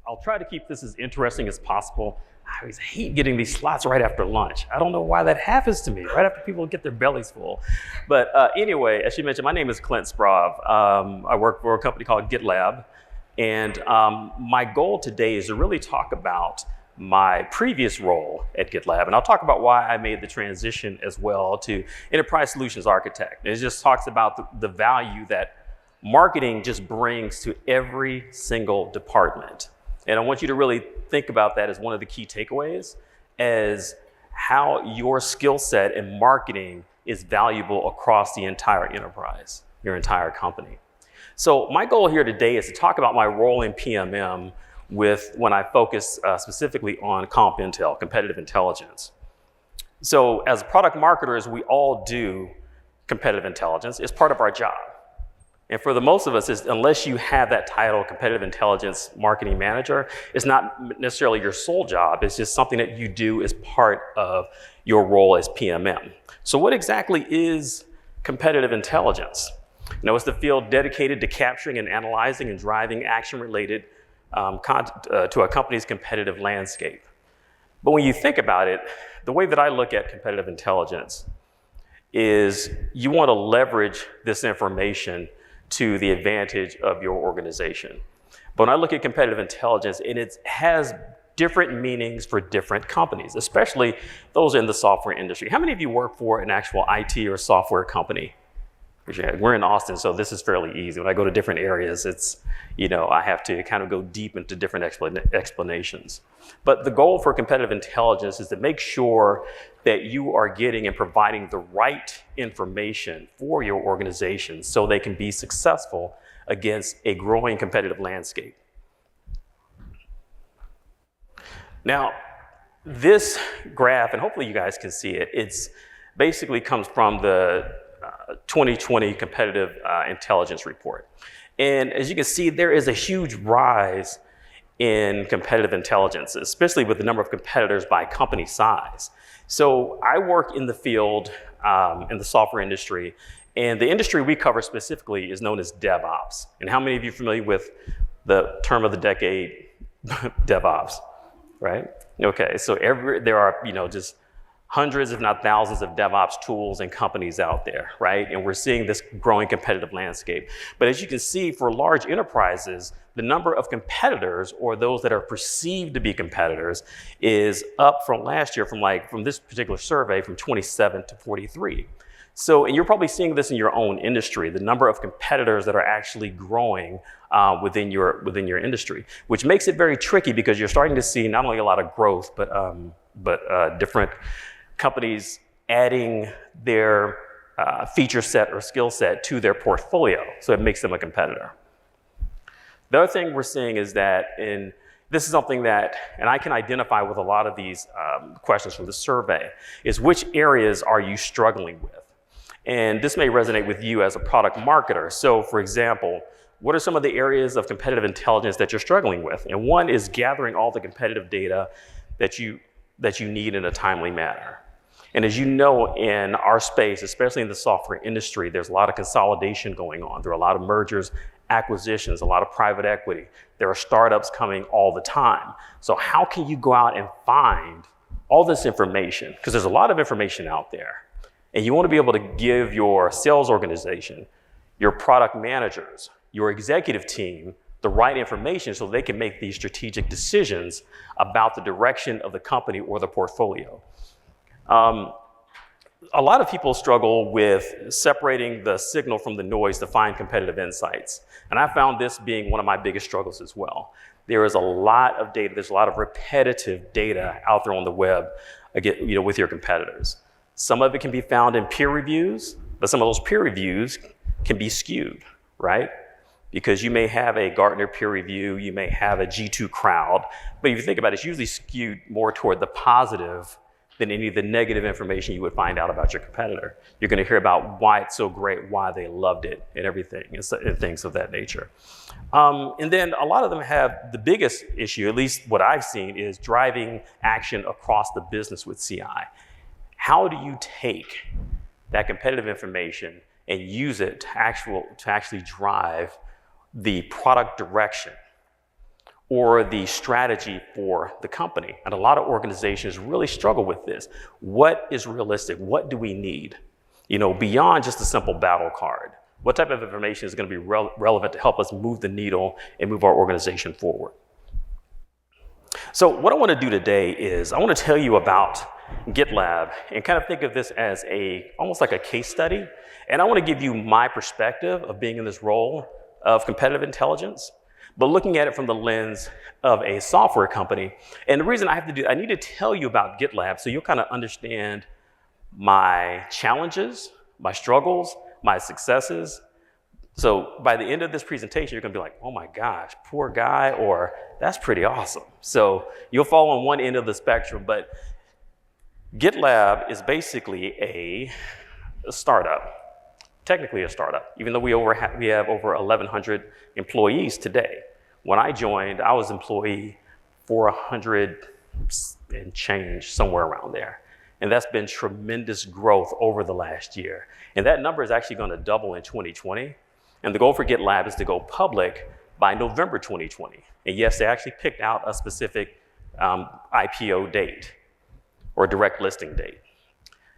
I'll try to keep this as interesting as possible. I always hate getting these slots right after lunch. I don't know why that happens to me, right after people get their bellies full. But anyway, as you mentioned, my name is Clint Sprav. I work for a company called GitLab. And my goal today is to really talk about my previous role at GitLab. And I'll talk about why I made the transition as well to Enterprise Solutions Architect. It just talks about the value that marketing just brings to every single department. And I want you to really think about that as one of the key takeaways, as how your skill set in marketing is valuable across the entire enterprise, your entire company. So my goal here today is to talk about my role in PMM when I focus specifically on comp intel, competitive intelligence. So as product marketers, we all do competitive intelligence. It's part of our job. And for the most of us, unless you have that title, competitive intelligence marketing manager, it's not necessarily your sole job. It's just something that you do as part of your role as PMM. So what exactly is competitive intelligence? It's the field dedicated to capturing and analyzing and driving action related to a company's competitive landscape. But when you think about it, the way that I look at competitive intelligence is you want to leverage this information to the advantage of your organization. But when I look at competitive intelligence, and it has different meanings for different companies, especially those in the software industry. How many of you work for an actual IT or software company? We're in Austin, so this is fairly easy. When I go to different areas, it's, I have to kind of go deep into different explanations. But the goal for competitive intelligence is to make sure that you are getting and providing the right information for your organization so they can be successful against a growing competitive landscape. Now, this graph, and hopefully you guys can see it, it's basically comes from the 2020 Competitive Intelligence Report. And as you can see, there is a huge rise in competitive intelligence, especially with the number of competitors by company size. So I work in the field, in the software industry, and the industry we cover specifically is known as DevOps. And how many of you are familiar with the term of the decade, DevOps, right? Okay, so there are, just hundreds, if not thousands, of DevOps tools and companies out there, right? And we're seeing this growing competitive landscape. But as you can see, for large enterprises, the number of competitors, or those that are perceived to be competitors, is up from last year, from this particular survey, from 27 to 43. So, and you're probably seeing this in your own industry, the number of competitors that are actually growing within your industry, which makes it very tricky because you're starting to see not only a lot of growth, but different companies adding their feature set or skill set to their portfolio, so it makes them a competitor. The other thing we're seeing is that, and this is something that, and I can identify with a lot of these questions from the survey, is which areas are you struggling with? And this may resonate with you as a product marketer. So for example, what are some of the areas of competitive intelligence that you're struggling with? And one is gathering all the competitive data that you need in a timely manner. And as you know, in our space, especially in the software industry, there's a lot of consolidation going on. There are a lot of mergers, acquisitions, a lot of private equity. There are startups coming all the time. So how can you go out and find all this information? Because there's a lot of information out there. And you want to be able to give your sales organization, your product managers, your executive team, the right information so they can make these strategic decisions about the direction of the company or the portfolio. A lot of people struggle with separating the signal from the noise to find competitive insights. And I found this being one of my biggest struggles as well. There is a lot of data, there's a lot of repetitive data out there on the web, again, with your competitors. Some of it can be found in peer reviews, but some of those peer reviews can be skewed, right? Because you may have a Gartner peer review, you may have a G2 crowd, but if you think about it, it's usually skewed more toward the positive than any of the negative information you would find out about your competitor. You're going to hear about why it's so great, why they loved it, and everything, and things of that nature. And then a lot of them have the biggest issue, at least what I've seen, is driving action across the business with CI. How do you take that competitive information and use it to actually drive the product direction or the strategy for the company. And a lot of organizations really struggle with this. What is realistic? What do we need? Beyond just a simple battle card. What type of information is going to be relevant to help us move the needle and move our organization forward? So what I want to do today is I want to tell you about GitLab and kind of think of this as almost like a case study. And I want to give you my perspective of being in this role of competitive intelligence, but looking at it from the lens of a software company. And the reason I need to tell you about GitLab so you'll kind of understand my challenges, my struggles, my successes. So by the end of this presentation, you're gonna be like, oh my gosh, poor guy, or that's pretty awesome. So you'll fall on one end of the spectrum, but GitLab is basically a startup, technically a startup, even though we have over 1,100 employees today. When I joined, I was employee 400 and change, somewhere around there. And that's been tremendous growth over the last year. And that number is actually going to double in 2020. And the goal for GitLab is to go public by November 2020. And yes, they actually picked out a specific IPO date or direct listing date.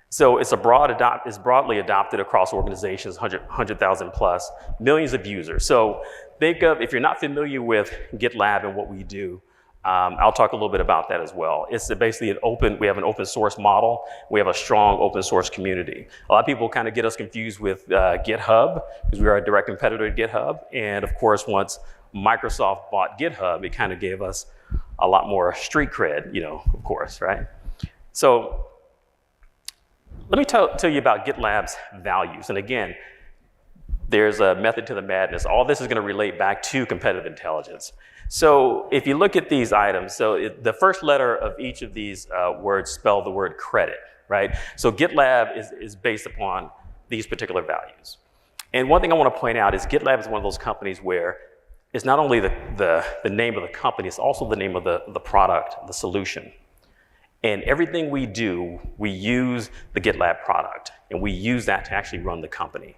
So it's broadly adopted across organizations, 100,000 plus, millions of users. So think of, if you're not familiar with GitLab and what we do, I'll talk a little bit about that as well. It's basically we have an open source model. We have a strong open source community. A lot of people kind of get us confused with GitHub because we are a direct competitor to GitHub. And of course, once Microsoft bought GitHub, it kind of gave us a lot more street cred, of course, right? So let me tell you about GitLab's values. And again, there's a method to the madness. All this is going to relate back to competitive intelligence. So if you look at these items, the first letter of each of these words spell the word credit, right? So GitLab is based upon these particular values. And one thing I want to point out is GitLab is one of those companies where it's not only the name of the company, it's also the name of the product, the solution. And everything we do, we use the GitLab product, and we use that to actually run the company.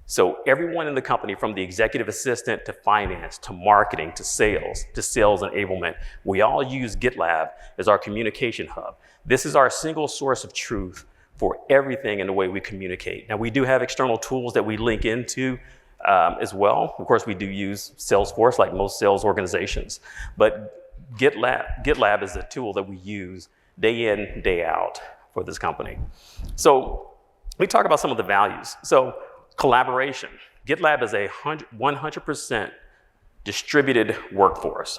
So everyone in the company, from the executive assistant to finance, to marketing, to sales enablement, we all use GitLab as our communication hub. This is our single source of truth for everything in the way we communicate. Now, we do have external tools that we link into as well. Of course, we do use Salesforce like most sales organizations, but GitLab is a tool that we use day in, day out for this company. So we talk about some of the values. So collaboration. GitLab is a 100% distributed workforce.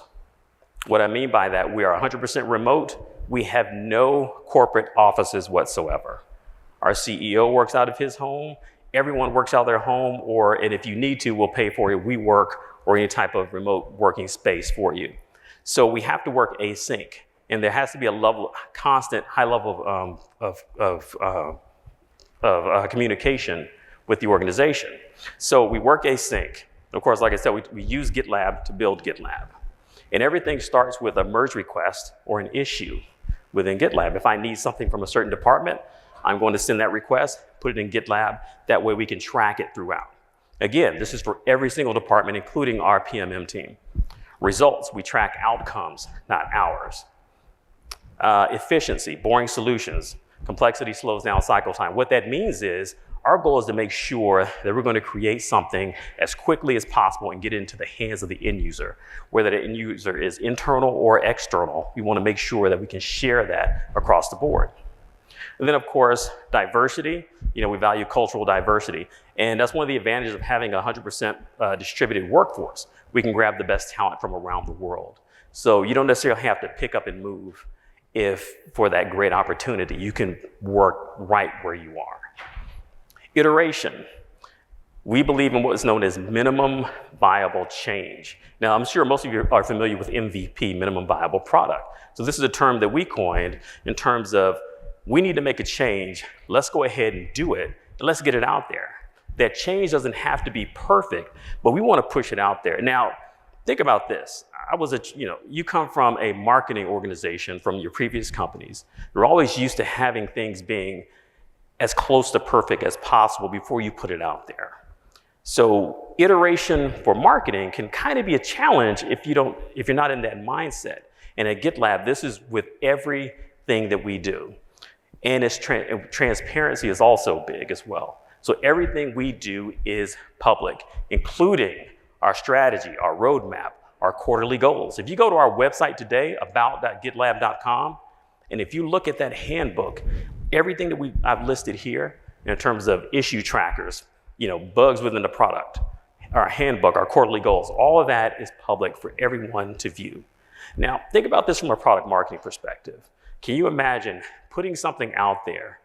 What I mean by that, we are 100% remote. We have no corporate offices whatsoever. Our CEO works out of his home. Everyone works out of their home, and if you need to, we'll pay for your WeWork or any type of remote working space for you. So we have to work async, and there has to be a constant high level of communication with the organization. So we work async. Of course, like I said, we use GitLab to build GitLab. And everything starts with a merge request or an issue within GitLab. If I need something from a certain department, I'm going to send that request, put it in GitLab. That way we can track it throughout. Again, this is for every single department, including our PMM team. Results, we track outcomes, not hours. Efficiency, boring solutions. Complexity slows down cycle time. What that means is our goal is to make sure that we're going to create something as quickly as possible and get it into the hands of the end user. Whether the end user is internal or external, we want to make sure that we can share that across the board. And then, of course, diversity. We value cultural diversity. And that's one of the advantages of having a 100% distributed workforce. We can grab the best talent from around the world. So you don't necessarily have to pick up and move for that great opportunity. You can work right where you are. Iteration. We believe in what is known as minimum viable change. Now, I'm sure most of you are familiar with MVP, minimum viable product. So this is a term that we coined in terms of we need to make a change. Let's go ahead and do it, and let's get it out there. That change doesn't have to be perfect, but we want to push it out there. Now, think about this. You come from a marketing organization from your previous companies. You're always used to having things being as close to perfect as possible before you put it out there. So iteration for marketing can kind of be a challenge if you're not in that mindset. And at GitLab, this is with everything that we do. And transparency is also big as well. So everything we do is public, including our strategy, our roadmap, our quarterly goals. If you go to our website today, about.gitlab.com, and if you look at that handbook, everything that I've listed here in terms of issue trackers, bugs within the product, our handbook, our quarterly goals, all of that is public for everyone to view. Now, think about this from a product marketing perspective. Can you imagine putting something out there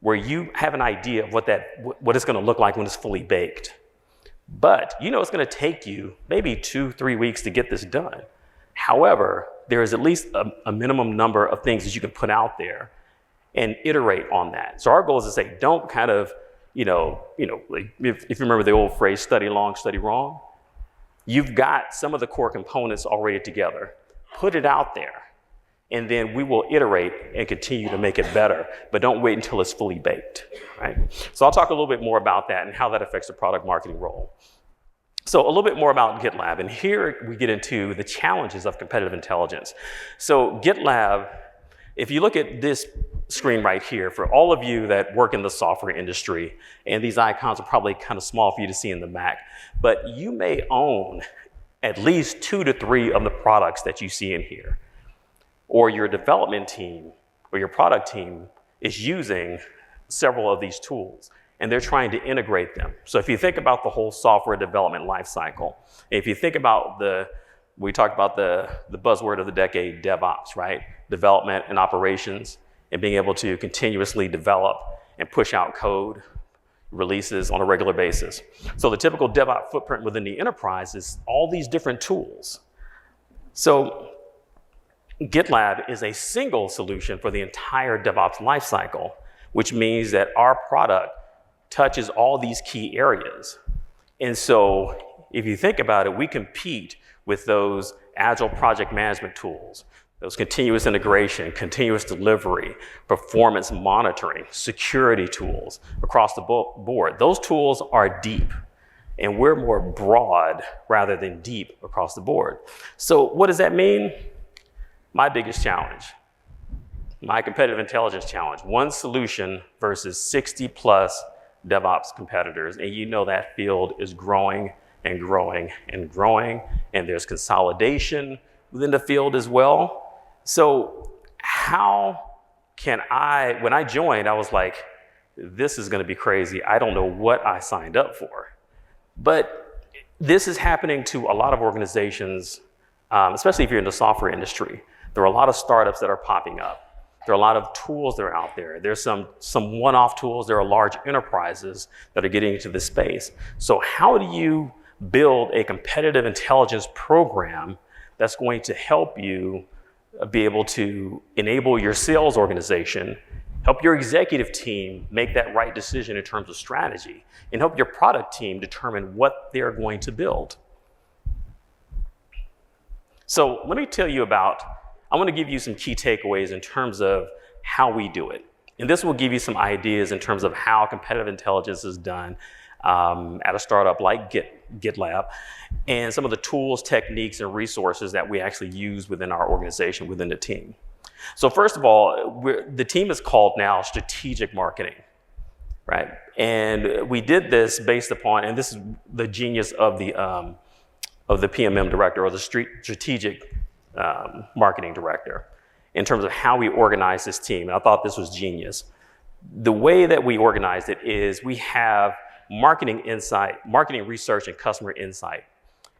where you have an idea of what it's going to look like when it's fully baked? But it's going to take you maybe 2-3 weeks to get this done. However, there is at least a minimum number of things that you can put out there and iterate on that. So our goal is to say, don't kind of, like if you remember the old phrase, study long, study wrong, you've got some of the core components already together. Put it out there, and then we will iterate and continue to make it better, but don't wait until it's fully baked, right? So I'll talk a little bit more about that and how that affects the product marketing role. So a little bit more about GitLab, and here we get into the challenges of competitive intelligence. So GitLab, if you look at this screen right here, for all of you that work in the software industry, and these icons are probably kind of small for you to see in the Mac, but you may own at least 2 to 3 of the products that you see in here. Or your development team or your product team is using several of these tools, and they're trying to integrate them. So if you think about the whole software development lifecycle, if you think about we talked about the buzzword of the decade, DevOps, right? Development and operations, and being able to continuously develop and push out code releases on a regular basis. So the typical DevOps footprint within the enterprise is all these different tools. So GitLab is a single solution for the entire DevOps lifecycle, which means that our product touches all these key areas. And so if you think about it, we compete with those agile project management tools, those continuous integration, continuous delivery, performance monitoring, security tools across the board. Those tools are deep, and we're more broad rather than deep across the board. So what does that mean? My biggest challenge, my competitive intelligence challenge, one solution versus 60 plus DevOps competitors. And that field is growing and growing and growing, and there's consolidation within the field as well. So how can when I joined, I was like, this is going to be crazy. I don't know what I signed up for. But this is happening to a lot of organizations, especially if you're in the software industry. There are a lot of startups that are popping up. There are a lot of tools that are out there. There's some one-off tools. There are large enterprises that are getting into this space. So how do you build a competitive intelligence program that's going to help you be able to enable your sales organization, help your executive team make that right decision in terms of strategy, and help your product team determine what they're going to build? So let me tell you I want to give you some key takeaways in terms of how we do it. And this will give you some ideas in terms of how competitive intelligence is done at a startup like GitLab, and some of the tools, techniques, and resources that we actually use within our organization, within the team. So first of all, the team is called now strategic marketing, right? And we did this based upon, and this is the genius of the PMM director, or the strategic marketing director, in terms of how we organize this team. And I thought this was genius. The way that we organized it is we have marketing insight, marketing research, and customer insight.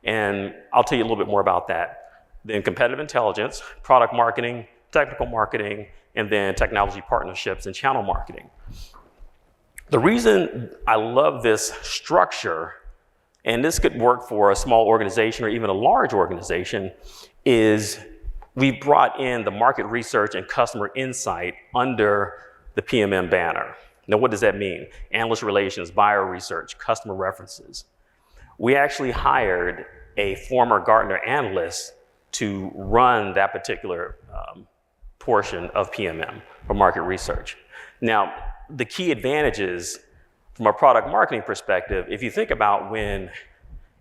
And I'll tell you a little bit more about that. Then competitive intelligence, product marketing, technical marketing, and then technology partnerships and channel marketing. The reason I love this structure, and this could work for a small organization or even a large organization, is we brought in the market research and customer insight under the PMM banner. Now, what does that mean? Analyst relations, buyer research, customer references. We actually hired a former Gartner analyst to run that particular portion of PMM for market research. Now, the key advantages from a product marketing perspective, if you think about when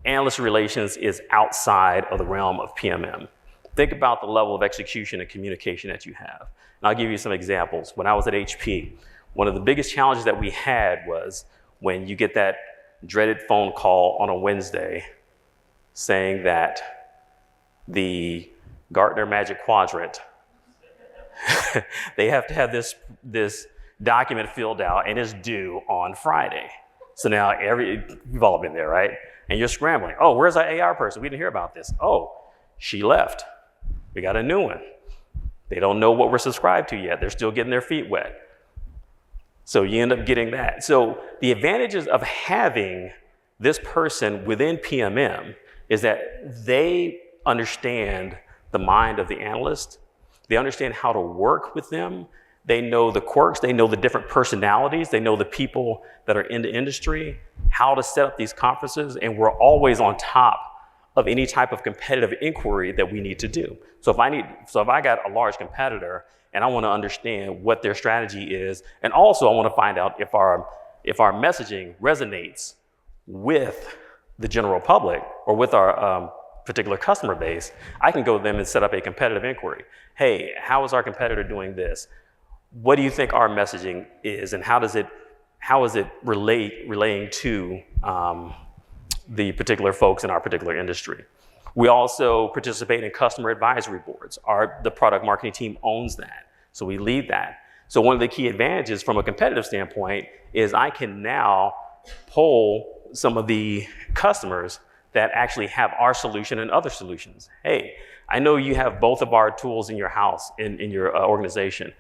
Analyst relations is outside of the realm of PMM. Think about the level of execution and communication that you have. And I'll give you some examples. When I was at HP, one of the biggest challenges that we had was when you get that dreaded phone call on a Wednesday saying that the Gartner Magic Quadrant, they have to have this document filled out and it's due on Friday. So now we've all been there, right? And you're scrambling. Oh, where's our AR person? We didn't hear about this. Oh, she left. We got a new one. They don't know what we're subscribed to yet. They're still getting their feet wet. So you end up getting that. So the advantages of having this person within PMM is that they understand the mind of the analyst. They understand how to work with them. They know the quirks. They know the different personalities. They know the people that are in the industry, how to set up these conferences, and we're always on top of any type of competitive inquiry that we need to do. So if I got a large competitor and I want to understand what their strategy is, and also I want to find out if our messaging resonates with the general public or with our particular customer base, I can go to them and set up a competitive inquiry. Hey, how is our competitor doing this? What do you think our messaging is, and how is it relaying to the particular folks in our particular industry? We also participate in customer advisory boards. The product marketing team owns that, so we lead that. So one of the key advantages from a competitive standpoint is I can now poll some of the customers that actually have our solution and other solutions. Hey, I know you have both of our tools in your house, in your organization.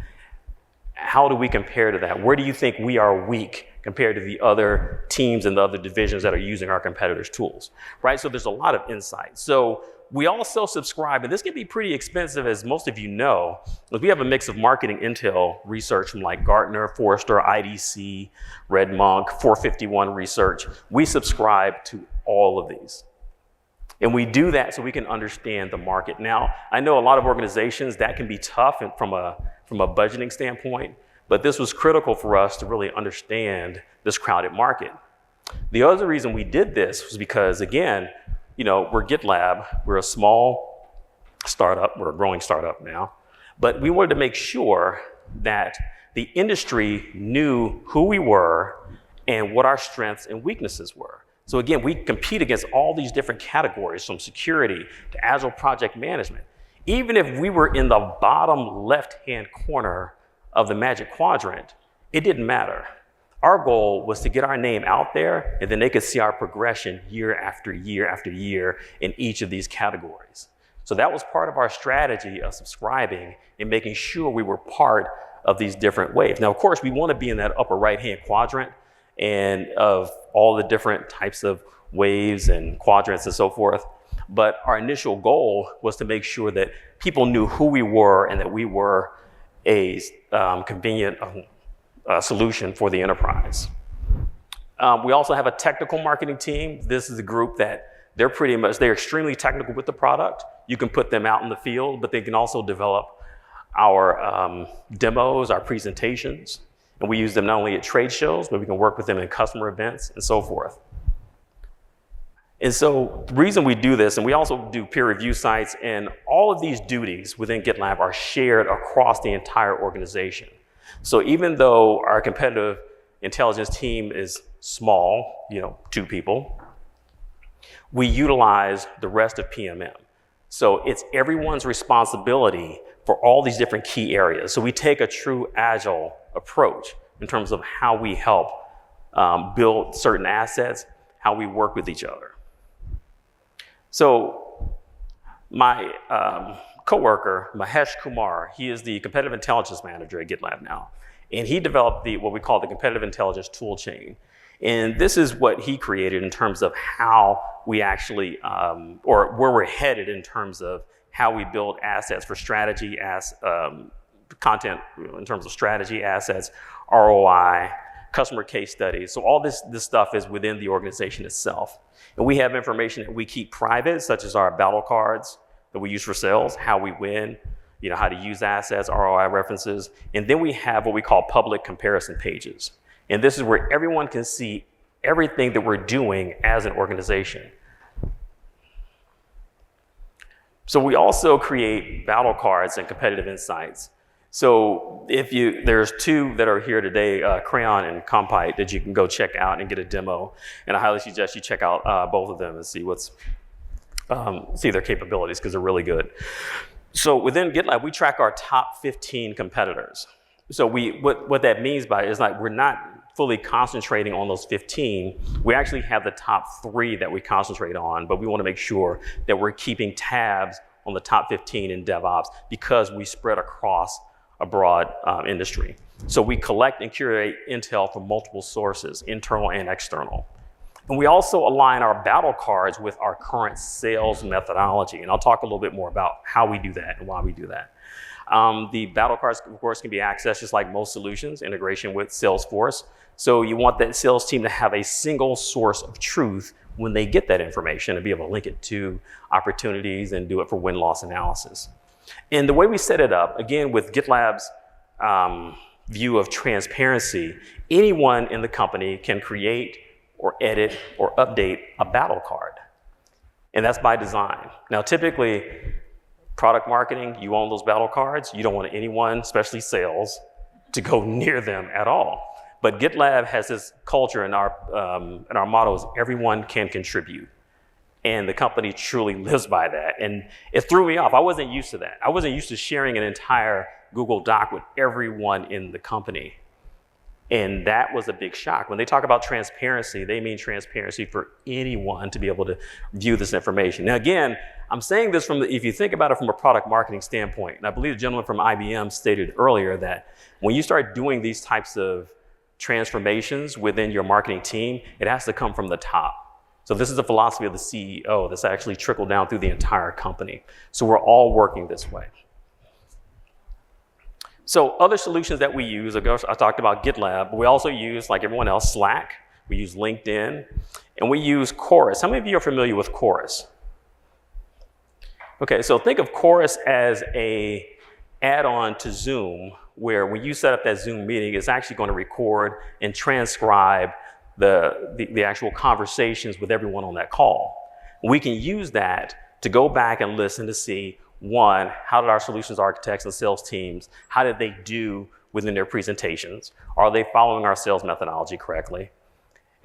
How do we compare to that? Where do you think we are weak compared to the other teams and the other divisions that are using our competitors' tools, right? So there's a lot of insight. So we also subscribe, and this can be pretty expensive, as most of you know, because we have a mix of marketing intel research from like Gartner, Forrester, IDC, Red Monk, 451 Research. We subscribe to all of these. And we do that so we can understand the market. Now, I know a lot of organizations that can be tough from a budgeting standpoint, but this was critical for us to really understand this crowded market. The other reason we did this was because, again, we're GitLab, we're a small startup, we're a growing startup now, but we wanted to make sure that the industry knew who we were and what our strengths and weaknesses were. So again, we compete against all these different categories, from security to agile project management. Even if we were in the bottom left-hand corner of the Magic Quadrant, it didn't matter. Our goal was to get our name out there, and then they could see our progression year after year after year in each of these categories. So that was part of our strategy of subscribing and making sure we were part of these different waves. Now, of course, we want to be in that upper right-hand quadrant and of all the different types of waves and quadrants and so forth. But our initial goal was to make sure that people knew who we were and that we were a convenient solution for the enterprise. We also have a technical marketing team. This is a group that they're extremely technical with the product. You can put them out in the field, but they can also develop our demos, our presentations. And we use them not only at trade shows, but we can work with them in customer events and so forth. And so the reason we do this, and we also do peer review sites, and all of these duties within GitLab are shared across the entire organization. So even though our competitive intelligence team is small, 2 people, we utilize the rest of PMM. So it's everyone's responsibility for all these different key areas. So we take a true agile approach in terms of how we help build certain assets, how we work with each other. So my coworker, Mahesh Kumar, he is the competitive intelligence manager at GitLab now. And he developed what we call the competitive intelligence tool chain. And this is what he created in terms of how we actually, or where we're headed in terms of how we build assets for strategy, content in terms of strategy, assets, ROI, customer case studies. So all this stuff is within the organization itself. And we have information that we keep private, such as our battle cards that we use for sales, how we win, how to use assets, ROI references. And then we have what we call public comparison pages. And this is where everyone can see everything that we're doing as an organization. So we also create battle cards and competitive insights. So there's two that are here today, Crayon and Compite, that you can go check out and get a demo. And I highly suggest you check out both of them and see see their capabilities, because they're really good. So within GitLab, we track our top 15 competitors. So what that means by it is like we're not fully concentrating on those 15. We actually have the top 3 that we concentrate on, but we want to make sure that we're keeping tabs on the top 15 in DevOps, because we spread across a broad industry. So we collect and curate intel from multiple sources, internal and external. And we also align our battle cards with our current sales methodology. And I'll talk a little bit more about how we do that and why we do that. The battle cards, of course, can be accessed just like most solutions, integration with Salesforce. So you want that sales team to have a single source of truth when they get that information, and be able to link it to opportunities and do it for win-loss analysis. And the way we set it up, again, with GitLab's view of transparency, anyone in the company can create or edit or update a battle card. And that's by design. Now, typically, product marketing, you own those battle cards. You don't want anyone, especially sales, to go near them at all. But GitLab has this culture, and our motto is everyone can contribute. And the company truly lives by that. And it threw me off. I wasn't used to that. I wasn't used to sharing an entire Google Doc with everyone in the company. And that was a big shock. When they talk about transparency, they mean transparency for anyone to be able to view this information. Now, again, I'm saying this if you think about it from a product marketing standpoint, and I believe the gentleman from IBM stated earlier that when you start doing these types of transformations within your marketing team, it has to come from the top. So this is the philosophy of the CEO that's actually trickled down through the entire company. So we're all working this way. So other solutions that we use, I talked about GitLab, but we also use, like everyone else, Slack. We use LinkedIn, and we use Chorus. How many of you are familiar with Chorus? Okay, so think of Chorus as an add-on to Zoom, where when you set up that Zoom meeting, it's actually going to record and transcribe the actual conversations with everyone on that call. We can use that to go back and listen to see, one, how did our solutions architects and sales teams, how did they do within their presentations? Are they following our sales methodology correctly?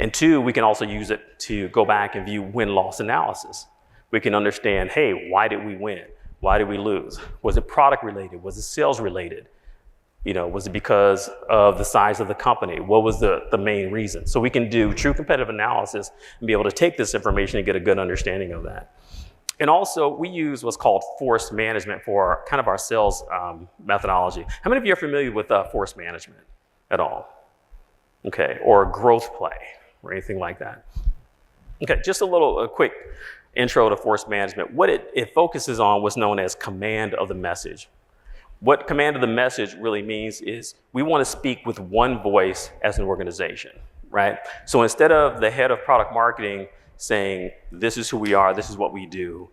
And two, we can also use it to go back and view win-loss analysis. We can understand, hey, why did we win? Why did we lose? Was it product related? Was it sales related? Was it because of the size of the company? What was the main reason? So we can do true competitive analysis and be able to take this information and get a good understanding of that. And also, we use what's called force management for kind of our sales methodology. How many of you are familiar with force management at all? Okay, or growth play or anything like that? Okay, just a quick intro to force management. What it focuses on what's known as command of the message. What command of the message really means is we want to speak with one voice as an organization, right? So instead of the head of product marketing saying, this is who we are, this is what we do,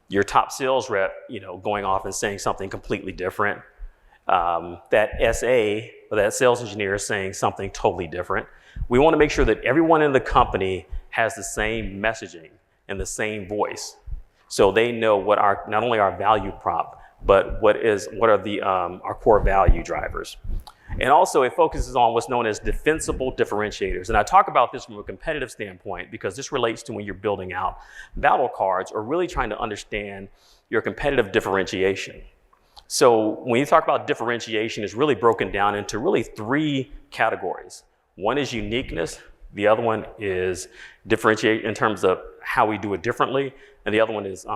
your top sales rep, going off and saying something completely different, that SA, or that sales engineer, is saying something totally different. We want to make sure that everyone in the company has the same messaging and the same voice, so they know what not only our value prop, but what are our core value drivers. And also it focuses on what's known as defensible differentiators. And I talk about this from a competitive standpoint because this relates to when you're building out battle cards or really trying to understand your competitive differentiation. So when you talk about differentiation, it's really broken down into really 3 categories. One is uniqueness. The other one is differentiate in terms of how we do it differently. And the other one is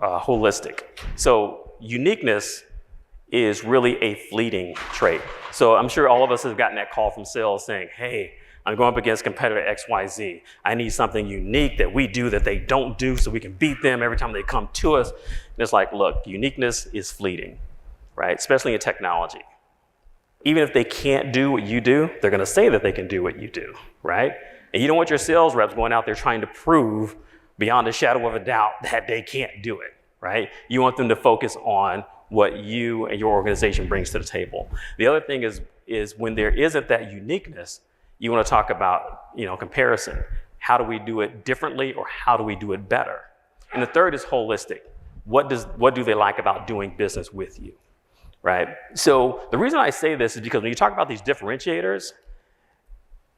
holistic. So uniqueness is really a fleeting trait. So I'm sure all of us have gotten that call from sales saying, hey, I'm going up against competitor XYZ. I need something unique that we do that they don't do so we can beat them every time they come to us. And it's like, look, uniqueness is fleeting, right? Especially in technology. Even if they can't do what you do, they're gonna say that they can do what you do, right? And you don't want your sales reps going out there trying to prove beyond a shadow of a doubt that they can't do it, right? You want them to focus on what you and your organization brings to the table. The other thing is when there isn't that uniqueness, you want to talk about, comparison. How do we do it differently, or how do we do it better? And the third is holistic. What do they like about doing business with you, right? So the reason I say this is because when you talk about these differentiators,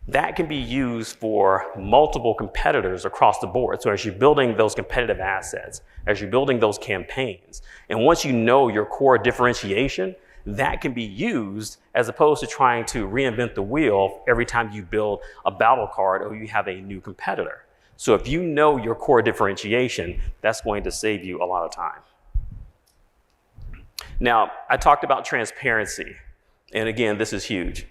that can be used for multiple competitors across the board. So as you're building those competitive assets, as you're building those campaigns, and once you know your core differentiation, that can be used as opposed to trying to reinvent the wheel every time you build a battle card or you have a new competitor. So if you know your core differentiation, that's going to save you a lot of time. Now, I talked about transparency, and again, this is huge.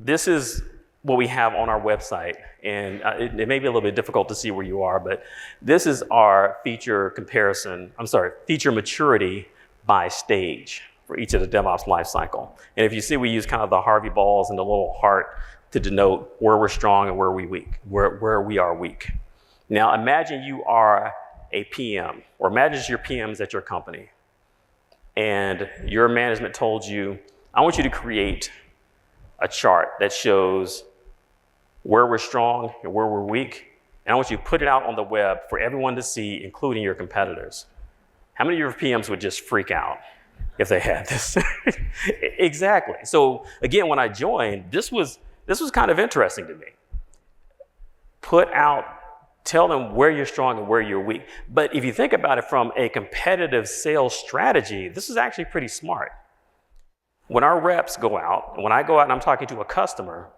This is what we have on our website, and it may be a little bit difficult to see where you are, but this is our feature maturity by stage for each of the DevOps lifecycle. And if you see, we use kind of the Harvey balls and the little heart to denote where we're strong and where we are weak. Now, imagine you are a PM, or imagine your PMs at your company, and your management told you, I want you to create a chart that shows where we're strong and where we're weak, and I want you to put it out on the web for everyone to see, including your competitors. How many of your PMs would just freak out if they had this? Exactly. So again, when I joined, this was kind of interesting to me. Tell them where you're strong and where you're weak. But if you think about it from a competitive sales strategy, this is actually pretty smart. When our reps go out, when I go out and I'm talking to a customer,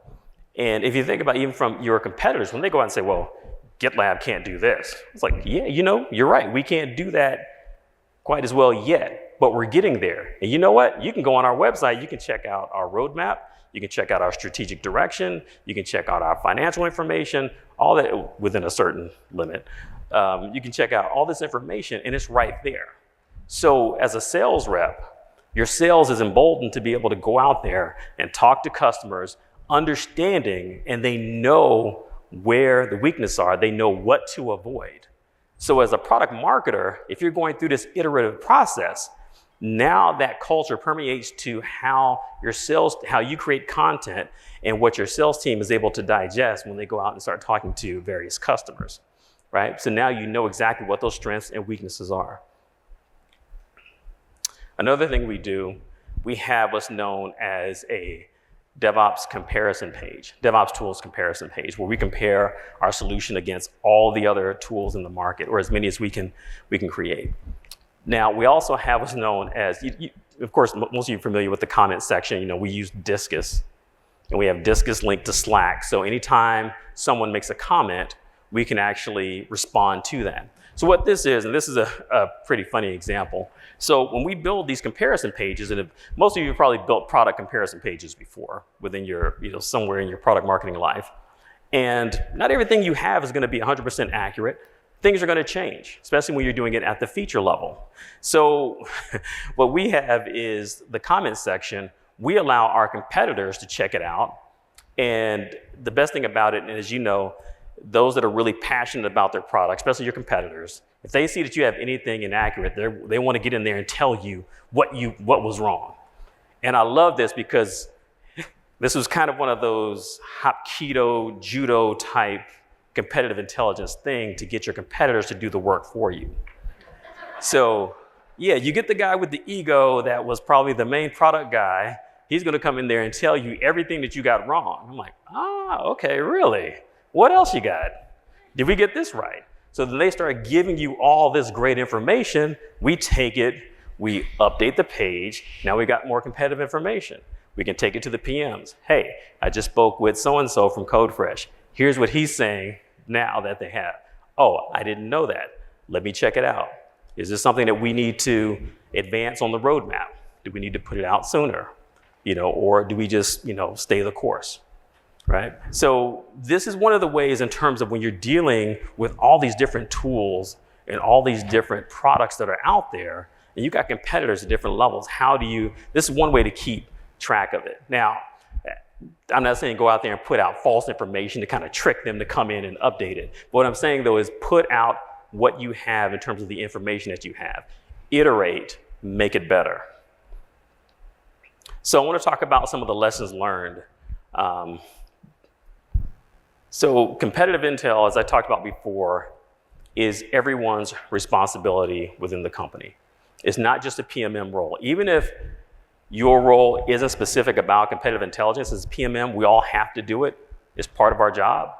and if you think about even from your competitors, when they go out and say, well, GitLab can't do this. It's like, yeah, you're right. We can't do that quite as well yet, but we're getting there. And you know what? You can go on our website, you can check out our roadmap, you can check out our strategic direction, you can check out our financial information, all that within a certain limit. You can check out all this information and it's right there. So as a sales rep, your sales is emboldened to be able to go out there and talk to customers, understanding, and they know where the weaknesses are, they know what to avoid. So as a product marketer, if you're going through this iterative process, now that culture permeates to how you create content and what your sales team is able to digest when they go out and start talking to various customers, right? So now you know exactly what those strengths and weaknesses are. Another thing we do, we have what's known as a DevOps comparison page, DevOps tools comparison page, where we compare our solution against all the other tools in the market, or as many as we can create. Now, we also have what's known as, of course, most of you are familiar with the comment section. We use Discus, and we have Discus linked to Slack. So anytime someone makes a comment, we can actually respond to that. So what this is, and this is a pretty funny example. So when we build these comparison pages, and most of you have probably built product comparison pages before within your, somewhere in your product marketing life. And not everything you have is going to be 100% accurate. Things are going to change, especially when you're doing it at the feature level. So what we have is the comment section. We allow our competitors to check it out. And the best thing about it, and as you know, those that are really passionate about their product, especially your competitors, if they see that you have anything inaccurate, they want to get in there and tell you what was wrong. And I love this because this was kind of one of those Hapkido, judo type competitive intelligence thing to get your competitors to do the work for you. So yeah, you get the guy with the ego that was probably the main product guy. He's going to come in there and tell you everything that you got wrong. I'm like, okay, really? What else you got? Did we get this right? So then they start giving you all this great information. We take it, we update the page. Now we got more competitive information. We can take it to the PMs. Hey, I just spoke with so-and-so from CodeFresh. Here's what he's saying now that they have. Oh, I didn't know that. Let me check it out. Is this something that we need to advance on the roadmap? Do we need to put it out sooner? Or do we just, stay the course? Right? So this is one of the ways in terms of when you're dealing with all these different tools and all these different products that are out there, and you got competitors at different levels, this is one way to keep track of it. Now, I'm not saying go out there and put out false information to kind of trick them to come in and update it. But what I'm saying though is put out what you have in terms of the information that you have. Iterate, make it better. So I want to talk about some of the lessons learned. So competitive intel, as I talked about before, is everyone's responsibility within the company. It's not just a PMM role. Even if your role isn't specific about competitive intelligence as PMM, we all have to do it. It's part of our job.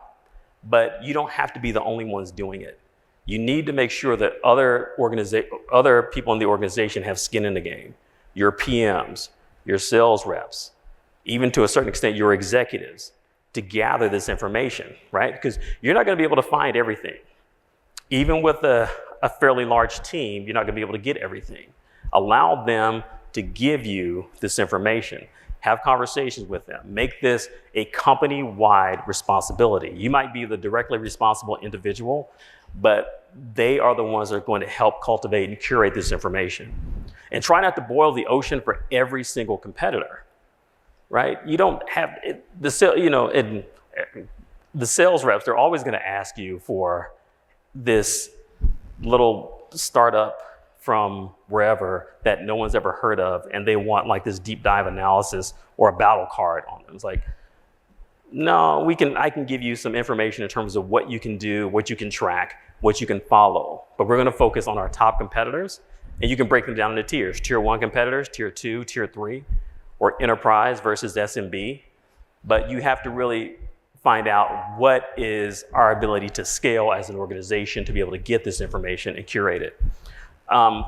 But you don't have to be the only ones doing it. You need to make sure that other people in the organization have skin in the game. Your PMs, your sales reps, even to a certain extent your executives, to gather this information, right? Because you're not going to be able to find everything. Even with a fairly large team, you're not going to be able to get everything. Allow them to give you this information. Have conversations with them. Make this a company-wide responsibility. You might be the directly responsible individual, but they are the ones that are going to help cultivate and curate this information. And try not to boil the ocean for every single competitor, right? You don't have the sales reps. They're always going to ask you for this little startup from wherever that no one's ever heard of, and they want like this deep dive analysis or a battle card on them. It's like, no, I can give you some information in terms of what you can do, what you can track, what you can follow, but we're going to focus on our top competitors, and you can break them down into tiers. Tier 1 competitors, tier 2, tier 3, or enterprise versus SMB. But you have to really find out what is our ability to scale as an organization to be able to get this information and curate it.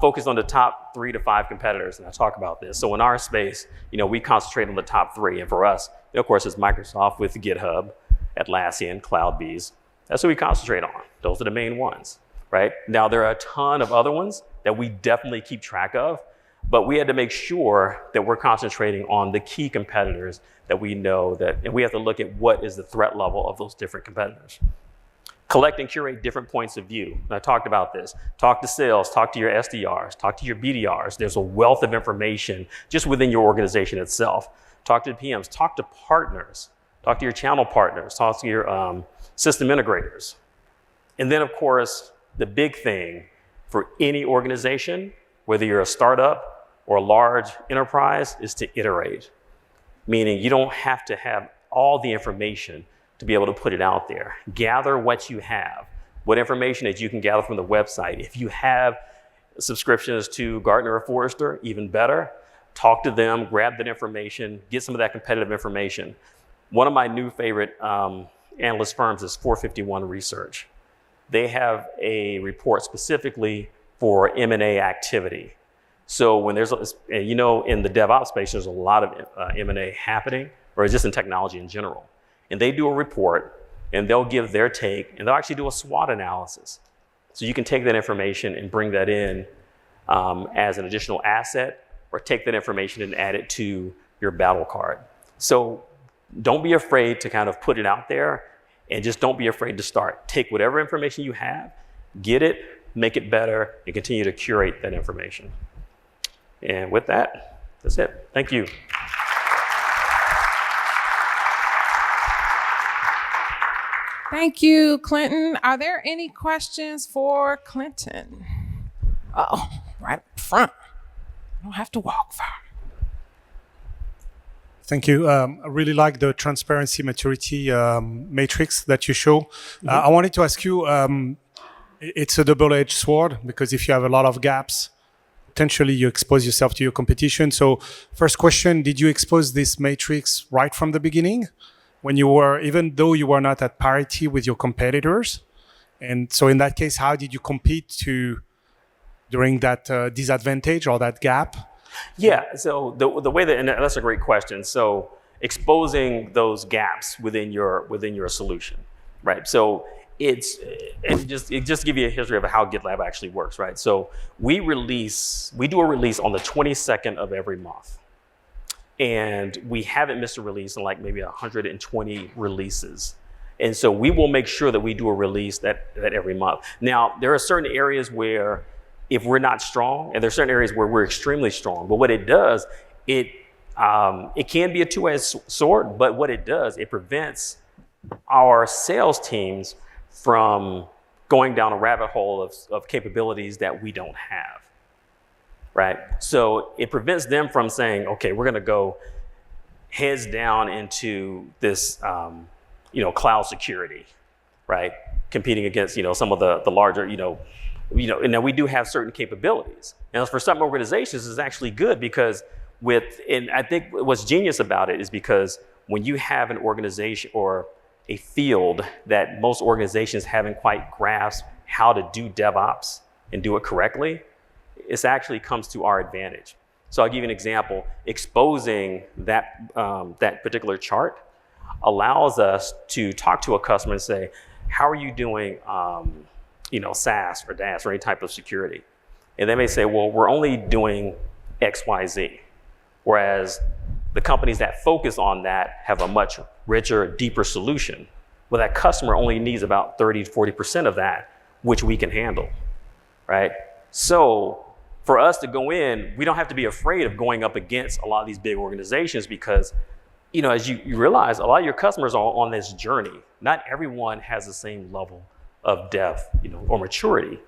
Focus on the top 3 to 5 competitors, and I talk about this. So in our space, we concentrate on the top 3, and for us, of course, it's Microsoft with GitHub, Atlassian, CloudBees. That's what we concentrate on. Those are the main ones, right? Now, there are a ton of other ones that we definitely keep track of, but we had to make sure that we're concentrating on the key competitors that we know and we have to look at what is the threat level of those different competitors. Collect and curate different points of view. And I talked about this. Talk to sales, talk to your SDRs, talk to your BDRs. There's a wealth of information just within your organization itself. Talk to the PMs, talk to partners, talk to your channel partners, talk to your system integrators. And then, of course, the big thing for any organization, whether you're a startup or a large enterprise, is to iterate. Meaning you don't have to have all the information to be able to put it out there. Gather what you have, what information that you can gather from the website. If you have subscriptions to Gartner or Forrester, even better. Talk to them, grab that information, get some of that competitive information. One of my new favorite analyst firms is 451 Research. They have a report specifically for M&A activity. So when there's, in the DevOps space, there's a lot of M&A happening, or just in technology in general. And they do a report, and they'll give their take, and they'll actually do a SWOT analysis. So you can take that information and bring that in as an additional asset, or take that information and add it to your battle card. So don't be afraid to kind of put it out there, and just don't be afraid to start. Take whatever information you have, get it, make it better, and continue to curate that information. And with that, that's it. Thank you. Thank you, Clinton. Are there any questions for Clinton? Oh, right up front. I don't have to walk far. Thank you. I really like the transparency maturity matrix that you show. I wanted to ask you, it's a double-edged sword, because if you have a lot of gaps, potentially you expose yourself to your competition. So first question, did you expose this matrix right from the beginning? When you were, even though you were not at parity with your competitors? And so in that case, how did you compete during that disadvantage or that gap? Yeah, so the way that, and that's a great question. So exposing those gaps within your solution, right? So just to give you a history of how GitLab actually works, right? So we do a release on the 22nd of every month. And we haven't missed a release in like maybe 120 releases. And so we will make sure that we do a release that every month. Now, there are certain areas where if we're not strong, and there's certain areas where we're extremely strong, but what it does, it can be a two-edged sword, but what it does, it prevents our sales teams from going down a rabbit hole of capabilities that we don't have. Right? So it prevents them from saying, okay, we're going to go heads down into this, cloud security, right? Competing against, some of the larger, and now we do have certain capabilities. And for some organizations, it's actually good because and I think what's genius about it is because when you have an organization or a field that most organizations haven't quite grasped how to do DevOps and do it correctly, it actually comes to our advantage. So I'll give you an example. Exposing that particular chart allows us to talk to a customer and say, how are you doing SaaS or DaaS or any type of security? And they may say, well, we're only doing X, Y, Z. Whereas the companies that focus on that have a much richer, deeper solution. Well, that customer only needs about 30 to 40% of that, which we can handle, right? So for us to go in, we don't have to be afraid of going up against a lot of these big organizations because, as you realize, a lot of your customers are on this journey. Not everyone has the same level of depth, or maturity.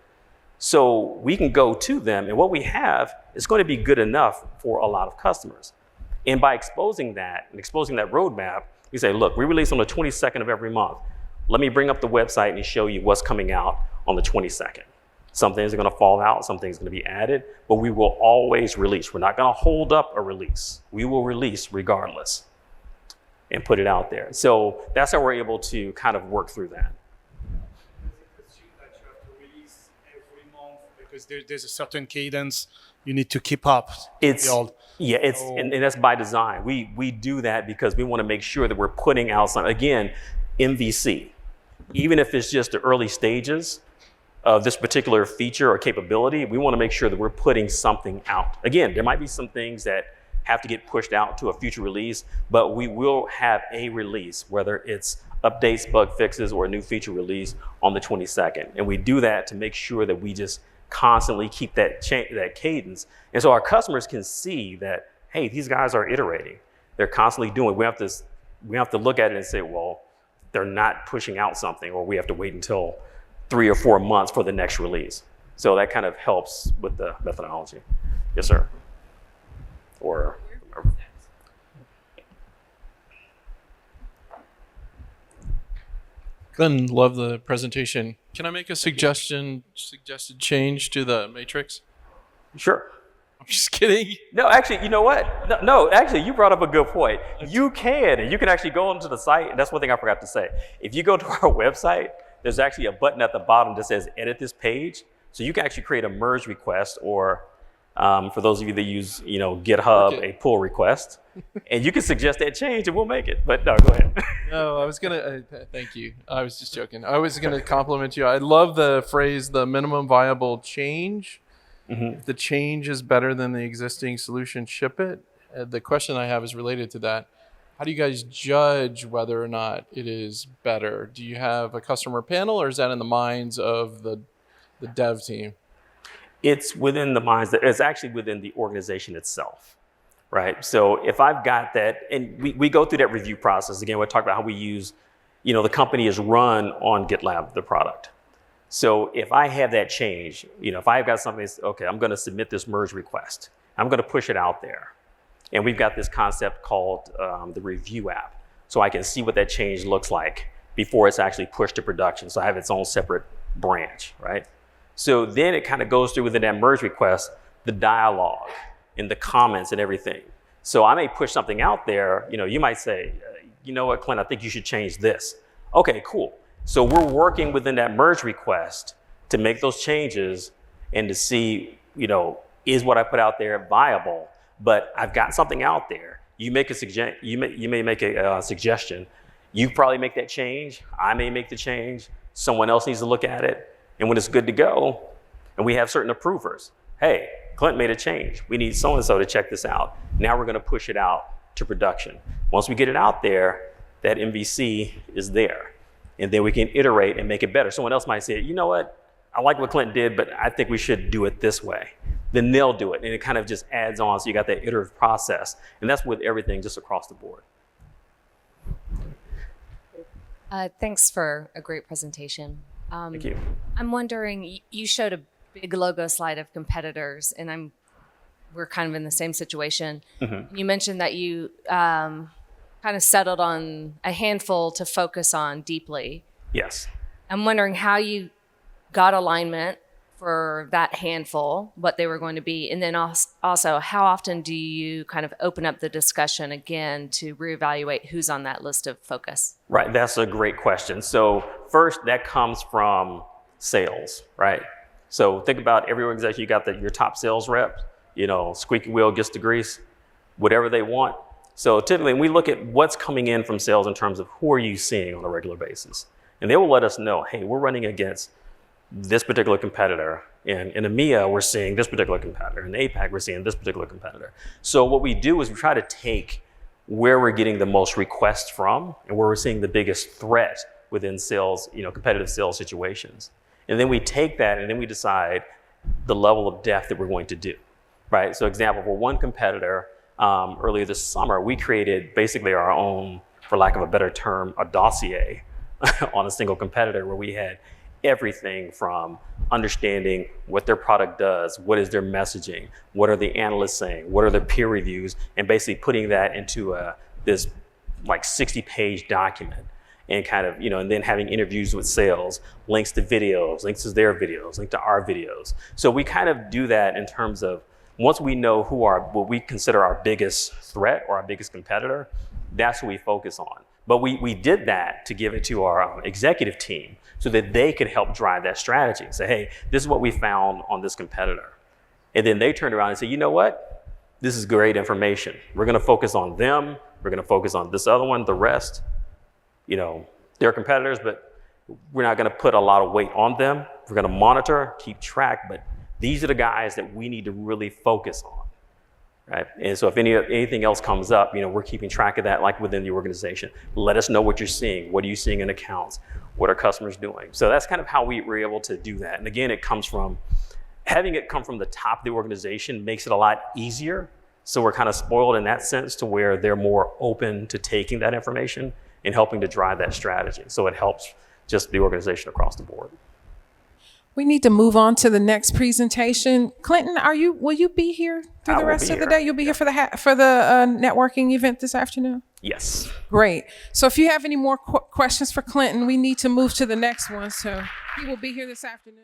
So we can go to them, and what we have is going to be good enough for a lot of customers. And by exposing that roadmap, we say, look, we release on the 22nd of every month. Let me bring up the website and show you what's coming out on the 22nd. Some things are going to fall out, some things are going to be added, but we will always release. We're not going to hold up a release. We will release regardless and put it out there. So that's how we're able to kind of work through that. Because there's a certain cadence you need to keep up. And that's by design. We do that because we want to make sure that we're putting out some, again, MVC. Even if it's just the early stages of this particular feature or capability, we want to make sure that we're putting something out. Again, there might be some things that have to get pushed out to a future release, but we will have a release, whether it's updates, bug fixes, or a new feature release on the 22nd. And we do that to make sure that we just constantly keep that cadence. And so our customers can see that, hey, these guys are iterating. They're constantly doing. We have to look at it and say, well, they're not pushing out something, or we have to wait until 3 or 4 months for the next release. So that kind of helps with the methodology. Yes, sir. Or Glenn, love the presentation. Can I make a suggested change to the matrix? Sure. I'm just kidding. No, actually, you know what? No, actually, you brought up a good point. You can actually go onto the site, and that's one thing I forgot to say. If you go to our website, there's actually a button at the bottom that says edit this page. So you can actually create a merge request, or for those of you that use, GitHub, a pull request, and you can suggest that change and we'll make it. But no, go ahead. No, I was gonna, thank you. I was just joking. I was gonna compliment you. I love the phrase, the minimum viable change. Mm-hmm. If the change is better than the existing solution, ship it. The question I have is related to that. How do you guys judge whether or not it is better? Do you have a customer panel, or is that in the minds of the dev team? It's within the minds, it's actually within the organization itself, right? So if I've got that, and we go through that review process, again, we'll talk about how we use, the company is run on GitLab, the product. So if I have that change, if I've got something that's, okay, I'm going to submit this merge request, I'm going to push it out there. And we've got this concept called the review app. So I can see what that change looks like before it's actually pushed to production. So I have its own separate branch, right? So then it kind of goes through within that merge request, the dialogue and the comments and everything. So I may push something out there, you might say, you know what, Clint, I think you should change this. Okay, cool. So we're working within that merge request to make those changes and to see, is what I put out there viable? But I've got something out there. You make a you may make a suggestion. You probably make that change. I may make the change. Someone else needs to look at it. And when it's good to go, and we have certain approvers, hey, Clint made a change. We need so-and-so to check this out. Now we're going to push it out to production. Once we get it out there, that MVC is there. And then we can iterate and make it better. Someone else might say, you know what? I like what Clint did, but I think we should do it this way. Then they'll do it. And it kind of just adds on. So you got that iterative process. And that's with everything just across the board. Thanks for a great presentation. Thank you. I'm wondering, you showed a big logo slide of competitors, and we're kind of in the same situation. Mm-hmm. You mentioned that you kind of settled on a handful to focus on deeply. Yes. I'm wondering how you got alignment for that handful, what they were going to be, and then also how often do you kind of open up the discussion again to reevaluate who's on that list of focus? Right, that's a great question. So first, that comes from sales, right? So think about every organization, you got your top sales rep, squeaky wheel gets the grease, whatever they want. So typically, we look at what's coming in from sales in terms of who are you seeing on a regular basis. And they will let us know, hey, we're running against this particular competitor. In EMEA, we're seeing this particular competitor. In APAC, we're seeing this particular competitor. So what we do is we try to take where we're getting the most requests from and where we're seeing the biggest threat within sales, competitive sales situations. And then we take that and then we decide the level of depth that we're going to do, right? So example, for one competitor, earlier this summer, we created basically our own, for lack of a better term, a dossier on a single competitor where we had everything from understanding what their product does, what is their messaging, what are the analysts saying, what are their peer reviews, and basically putting that into this like 60-page document and kind of, and then having interviews with sales, links to videos, links to their videos, links to our videos. So we kind of do that in terms of once we know what we consider our biggest threat or our biggest competitor, that's what we focus on. But we did that to give it to our executive team so that they could help drive that strategy. Say, hey, this is what we found on this competitor. And then they turned around and said, you know what? This is great information. We're going to focus on them. We're going to focus on this other one, the rest. They're competitors, but we're not going to put a lot of weight on them. We're going to monitor, keep track, but these are the guys that we need to really focus on. Right? And so if anything else comes up, we're keeping track of that like within the organization. Let us know what you're seeing. What are you seeing in accounts? What are customers doing? So that's kind of how we were able to do that. And again, it comes from having it come from the top of the organization makes it a lot easier. So we're kind of spoiled in that sense to where they're more open to taking that information and helping to drive that strategy. So it helps just the organization across the board. We need to move on to the next presentation. Clinton, will you be here through the rest of the day? You'll be here for the networking event this afternoon? Yes. Great. So if you have any more questions for Clinton, we need to move to the next one. So he will be here this afternoon.